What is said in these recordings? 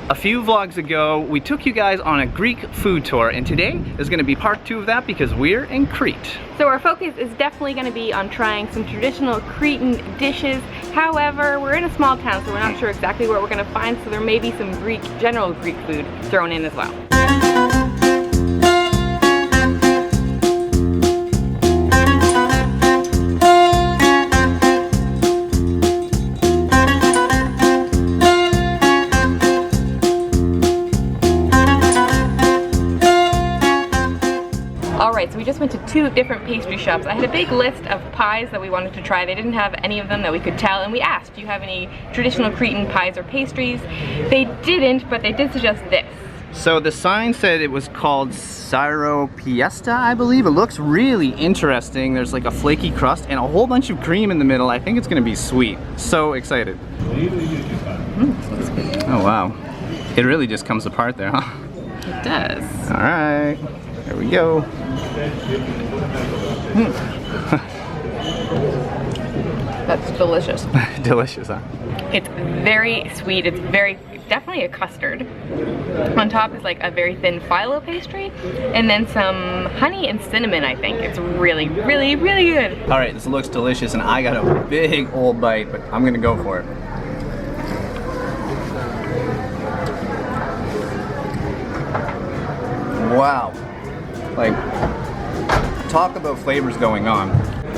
A few vlogs ago, we took you guys on a Greek food tour, and today is gonna be part 2 of that because we're in Crete. So our focus is definitely gonna be on trying some traditional Cretan dishes. However, we're in a small town, so we're not sure exactly what we're gonna find, so there may be some general Greek food thrown in as well. Alright, so we just went to 2 different pastry shops. I had a big list of pies that we wanted to try. They didn't have any of them that we could tell, and we asked, do you have any traditional Cretan pies or pastries? They didn't, but they did suggest this. So the sign said it was called Gyro Fiesta, I believe. It looks really interesting. There's like a flaky crust and a whole bunch of cream in the middle. I think it's gonna be sweet. So excited. Oh wow. It really just comes apart there, huh? It does. Alright. There we go. That's delicious. Delicious, huh? It's very sweet. It's definitely a custard. On top is like a very thin phyllo pastry, and then some honey and cinnamon, I think. It's really, really, really good. Alright, this looks delicious, and I got a big old bite, but I'm gonna go for it. Wow. Like, talk about flavors going on.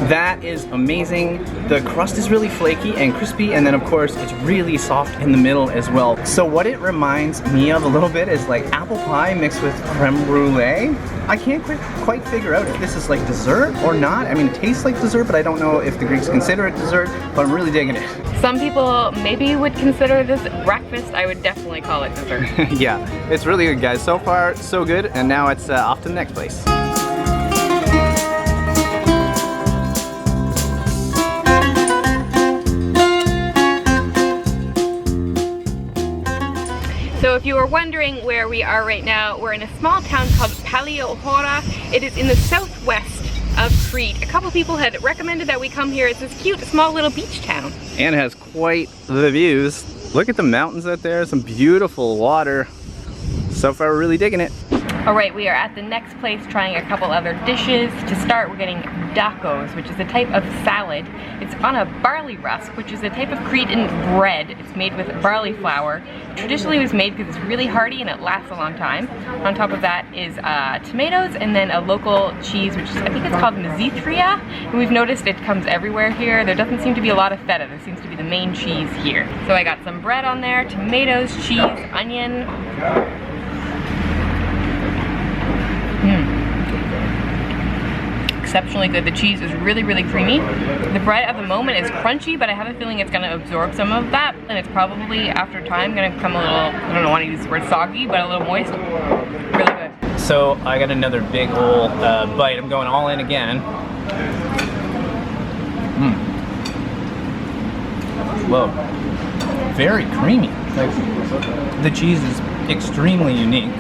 That is amazing. The crust is really flaky and crispy, and then of course it's really soft in the middle as well. So what it reminds me of a little bit is like apple pie mixed with creme brulee. I can't quite figure out if this is like dessert or not. I mean, it tastes like dessert, but I don't know if the Greeks consider it dessert, but I'm really digging it. Some people maybe would consider this breakfast. I would definitely call it dessert. Yeah, it's really good, guys. So far, so good, and now it's off to the next place. So if you were wondering where we are right now, we're in a small town called Paleochora. It is in the southwest of Crete. A couple people had recommended that we come here. It's this cute, small little beach town. And it has quite the views. Look at the mountains out there, some beautiful water. So far, we're really digging it. All right, we are at the next place trying a couple other dishes. To start, we're getting Dakos, which is a type of salad. It's on a barley rusk, which is a type of Cretan bread. It's made with barley flour. Traditionally, it was made because it's really hearty and it lasts a long time. On top of that is tomatoes and then a local cheese, which is, I think it's called mizithra. And we've noticed it comes everywhere here. There doesn't seem to be a lot of feta. There seems to be the main cheese here. So I got some bread on there, tomatoes, cheese, onion. Exceptionally good. The cheese is really, really creamy. The bread at the moment is crunchy, but I have a feeling it's going to absorb some of that, and it's probably, after time, going to become a little, I don't want to use the word soggy, but a little moist. Really good. So I got another big old bite. I'm going all in again. Whoa. Very creamy. Like, the cheese is extremely unique.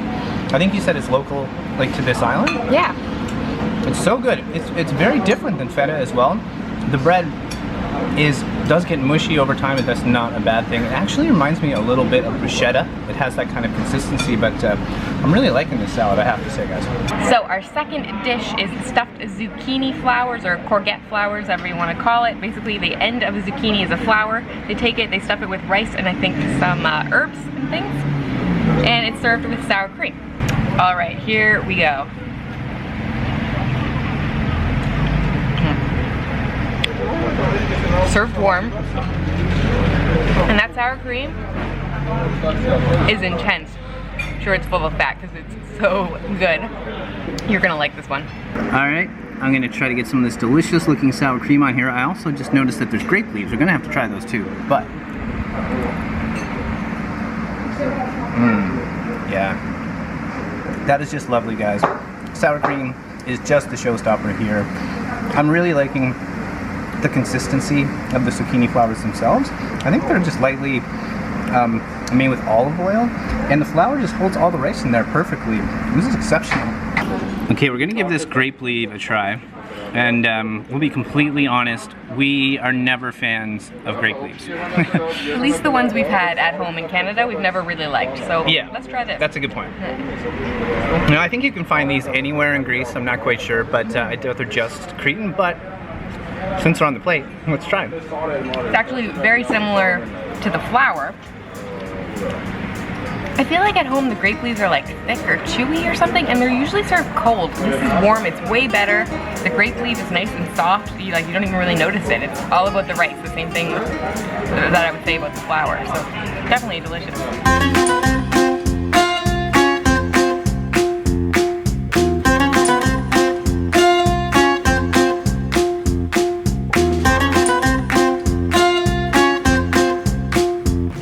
I think you said it's local, like, to this island? Yeah. It's so good. It's very different than feta as well. The bread does get mushy over time, but that's not a bad thing. It actually reminds me a little bit of bruschetta. It has that kind of consistency, but I'm really liking this salad, I have to say, guys. So our second dish is stuffed zucchini flowers, or courgette flowers, however you want to call it. Basically, the end of a zucchini is a flower. They take it, they stuff it with rice and I think some herbs and things, and it's served with sour cream. All right, here we go. Served warm, and that sour cream is intense. I'm sure it's full of fat because it's so good. You're gonna like this one. All right, I'm gonna try to get some of this delicious looking sour cream on here. I also just noticed that there's grape leaves. We're gonna have to try those too, but yeah, that is just lovely, guys. Sour cream is just the showstopper here. I'm really liking the consistency of the zucchini flowers themselves. I think they're just lightly made with olive oil, and the flour just holds all the rice in there perfectly. This is exceptional. Okay, we're gonna give this grape leaf a try. And we'll be completely honest, we are never fans of grape leaves. At least the ones we've had at home in Canada, we've never really liked. So yeah, let's try this. That's a good point. Now, I think you can find these anywhere in Greece. I'm not quite sure, but I doubt they're just Cretan. But since they're on the plate, let's try them. It's actually very similar to the flour. I feel like at home the grape leaves are like thick or chewy or something, and they're usually served cold. This is warm, it's way better. The grape leaf is nice and soft. You don't even really notice it. It's all about the rice, the same thing that I would say about the flour. So definitely delicious.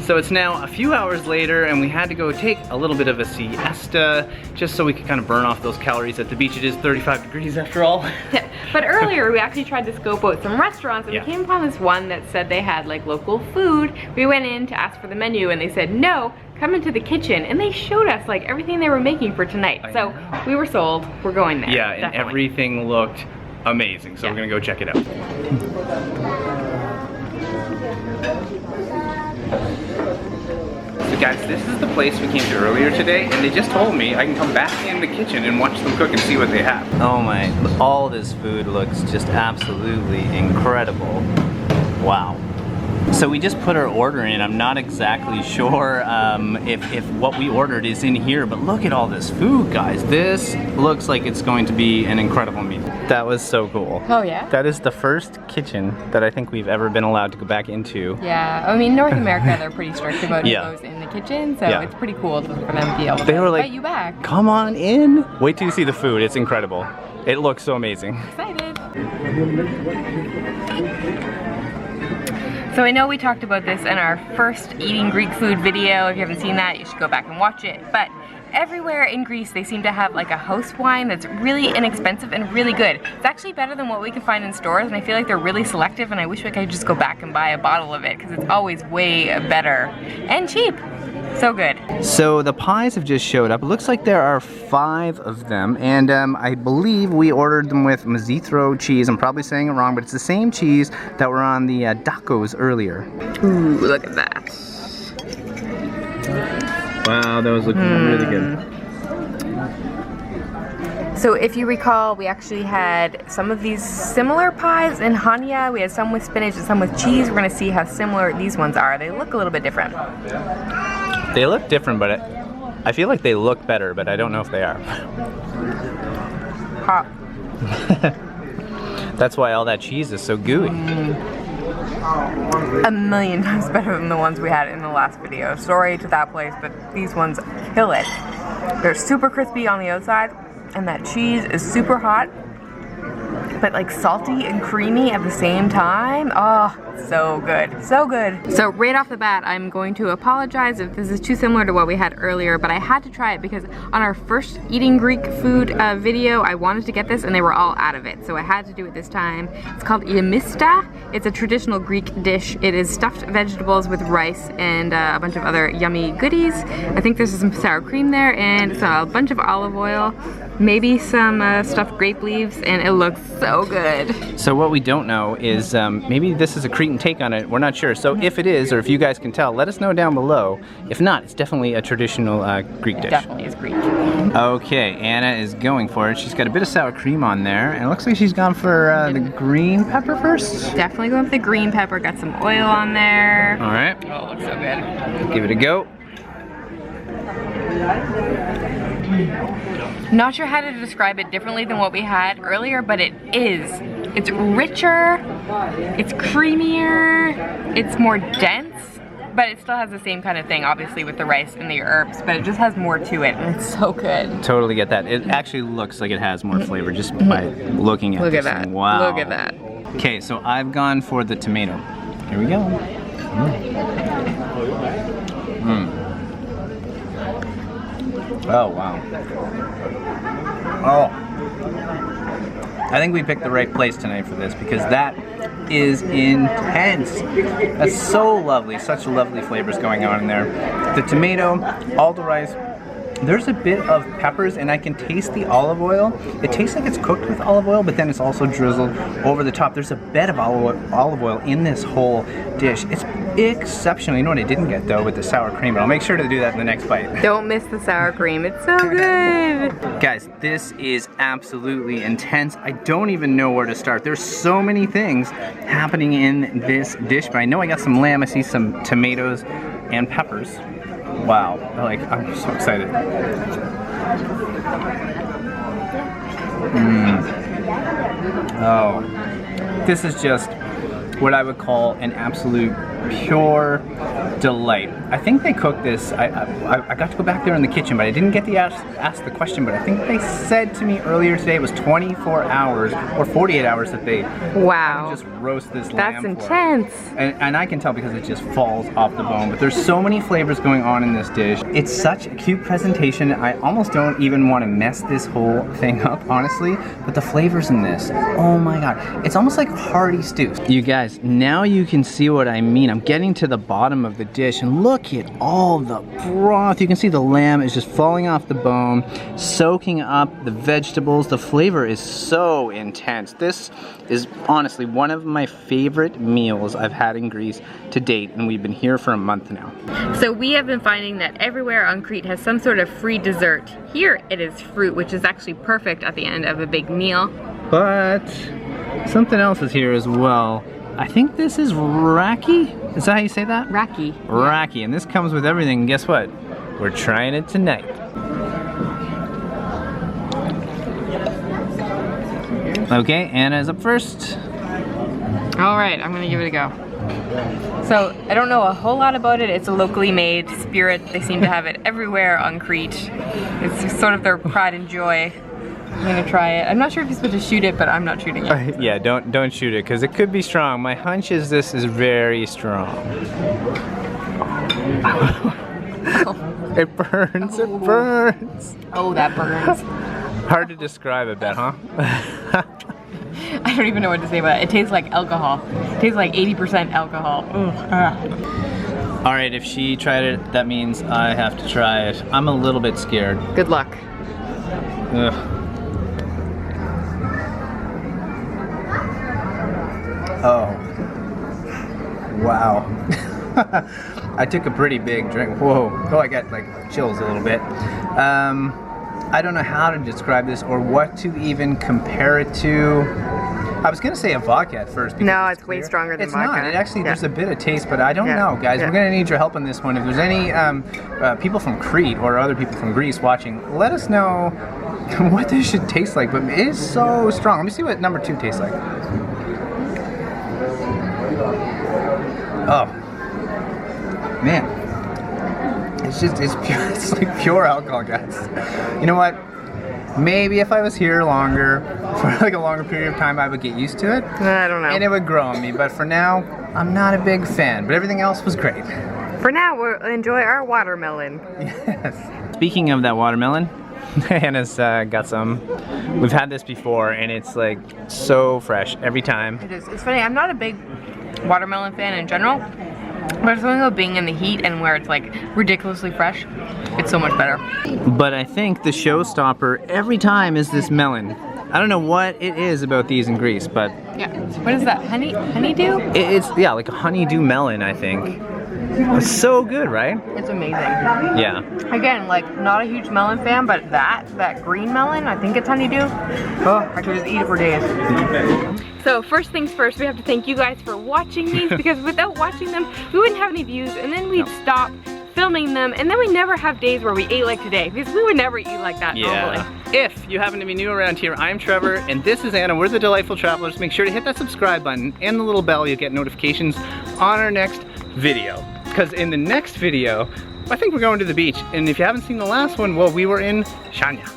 So it's now a few hours later and we had to go take a little bit of a siesta just so we could kind of burn off those calories at the beach. It is 35 degrees after all. Yeah. But earlier we actually tried to scope out some restaurants and we came upon this one that said they had like local food. We went in to ask for the menu and they said, no, come into the kitchen, and they showed us like everything they were making for tonight. So we were sold, we're going there. Yeah, and everything looked amazing. So we're gonna go check it out. So guys, this is the place we came to earlier today, and they just told me I can come back in the kitchen and watch them cook and see what they have. Oh my, all this food looks just absolutely incredible. Wow. So we just put our order in. I'm not exactly sure if what we ordered is in here, but look at all this food, guys. This looks like it's going to be an incredible meal. That was so cool. Oh yeah? That is the first kitchen that I think we've ever been allowed to go back into. Yeah, I mean, North America, they're pretty strict about who goes in the kitchen, so it's pretty cool for them to be able to invite you back. Come on in. Wait till you see the food. It's incredible. It looks so amazing. Excited. So I know we talked about this in our first eating Greek food video. If you haven't seen that, you should go back and watch it. But everywhere in Greece, they seem to have like a house wine that's really inexpensive and really good. It's actually better than what we can find in stores, and I feel like they're really selective, and I wish I could just go back and buy a bottle of it because it's always way better and cheap. So good. So the pies have just showed up. It looks like there are 5 of them, and I believe we ordered them with mizithra cheese. I'm probably saying it wrong, but it's the same cheese that were on the Dakos earlier. Ooh, look at that. Wow, those look really good. So if you recall, we actually had some of these similar pies in Hania. We had some with spinach and some with cheese. We're gonna see how similar these ones are. They look a little bit different. They look different, but I feel like they look better, but I don't know if they are. Hot. That's why all that cheese is so gooey. A million times better than the ones we had in the last video. Sorry to that place, but these ones kill it. They're super crispy on the outside, and that cheese is super hot, but like salty and creamy at the same time. Oh, so good, so good. So right off the bat, I'm going to apologize if this is too similar to what we had earlier, but I had to try it because on our first eating Greek food video, I wanted to get this and they were all out of it. So I had to do it this time. It's called iamista. It's a traditional Greek dish. It is stuffed vegetables with rice and a bunch of other yummy goodies. I think there's some sour cream there and a bunch of olive oil, maybe some stuffed grape leaves, and it looks so good. So what we don't know is maybe this is a Cretan take on it. We're not sure. So if it is, or if you guys can tell, let us know down below. If not, it's definitely a traditional Greek dish. It definitely is Greek. Okay, Anna is going for it. She's got a bit of sour cream on there, and it looks like she's gone for the green pepper first. Definitely going for the green pepper. Got some oil on there. All right. Oh, it looks so good. Give it a go. Not sure how to describe it differently than what we had earlier, but it is. It's richer, it's creamier, it's more dense, but it still has the same kind of thing, obviously, with the rice and the herbs, but it just has more to it, and it's so good. Totally get that. It actually looks like it has more flavor just by looking at it. Look at that. Wow. Look at that. Okay, so I've gone for the tomato. Here we go. Oh, wow. Oh. I think we picked the right place tonight for this because that is intense. That's so lovely. Such lovely flavors going on in there. The tomato, all the rice, There's a bit of peppers and I can taste the olive oil. It tastes like it's cooked with olive oil, but then it's also drizzled over the top. There's a bed of olive oil in this whole dish. It's exceptional. You know what I didn't get though with the sour cream, but I'll make sure to do that in the next bite. Don't miss the sour cream. It's so good. Guys, this is absolutely intense. I don't even know where to start. There's so many things happening in this dish, but I know I got some lamb, I see some tomatoes and peppers. Wow, like, I'm so excited. Oh, this is just what I would call an absolute pure delight. I think they cooked this, I got to go back there in the kitchen, but I didn't get to ask the question, but I think they said to me earlier today it was 24 hours or 48 hours that they just roast this lamb. That's intense. And I can tell because it just falls off the bone, but there's so many flavors going on in this dish. It's such a cute presentation. I almost don't even want to mess this whole thing up, honestly, but the flavors in this, oh my god. It's almost like hearty stew. You guys, now you can see what I mean. I'm getting to the bottom of the dish and look at all the broth. You can see the lamb is just falling off the bone, soaking up the vegetables. The flavor is so intense. This is honestly one of my favorite meals I've had in Greece to date, and we've been here for a month now. So we have been finding that everywhere on Crete has some sort of free dessert. Here it is fruit, which is actually perfect at the end of a big meal. But something else is here as well. I think this is raki. Is that how you say that? Raki. Raki, and this comes with everything. Guess what? We're trying it tonight. Okay, Anna's up first. All right, I'm gonna give it a go. So, I don't know a whole lot about it. It's a locally made spirit. They seem to have it everywhere on Crete. It's sort of their pride and joy. I'm gonna try it. I'm not sure if you're supposed to shoot it, but I'm not shooting it. Yeah, don't shoot it, because it could be strong. My hunch is this is very strong. It burns, it burns. Oh, that burns. Hard to describe, I bet, huh? I don't even know what to say about it. It tastes like alcohol. It tastes like 80% alcohol. All right, if she tried it, that means I have to try it. I'm a little bit scared. Good luck. Ugh. Oh, wow. I took a pretty big drink. Whoa, oh, I got like chills a little bit. I don't know how to describe this or what to even compare it to. I was gonna say a vodka at first. No, it's way stronger than vodka. It's not, it actually, there's a bit of taste, but I don't know, guys. We're gonna need your help on this one. If there's any people from Crete or other people from Greece watching, let us know what this should taste like, but it is so strong. Let me see what number 2 tastes like. Oh, man, it's pure, it's like pure alcohol, guys. You know what? Maybe if I was here longer, for like a longer period of time, I would get used to it. I don't know. And it would grow on me, but for now, I'm not a big fan, but everything else was great. For now, we'll enjoy our watermelon. Yes. Speaking of that watermelon, Hannah's got some. We've had this before, and it's like so fresh every time. It is. It's funny, I'm not a big watermelon fan in general, but it's something about being in the heat and where it's like ridiculously fresh, it's so much better. But I think the showstopper every time is this melon. I don't know what it is about these in Greece, but yeah. So what is that? Honeydew? It's yeah, like a honeydew melon, I think. It's so good, right? It's amazing. Yeah. Again, like not a huge melon fan, but that green melon, I think it's honeydew. Oh, I could just eat it for days. So first things first, we have to thank you guys for watching these, because without watching them, we wouldn't have any views, and then we'd stop filming them, and then we never have days where we ate like today, because we would never eat like that normally. If you happen to be new around here, I'm Trevor, and this is Anna. We're the Delightful Travelers. Make sure to hit that subscribe button and the little bell. You'll get notifications on our next video. Because in the next video, I think we're going to the beach, and if you haven't seen the last one, well, we were in Hania.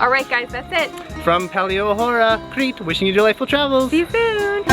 All right, guys, that's it. From Paleochora, Crete, wishing you delightful travels. See you soon.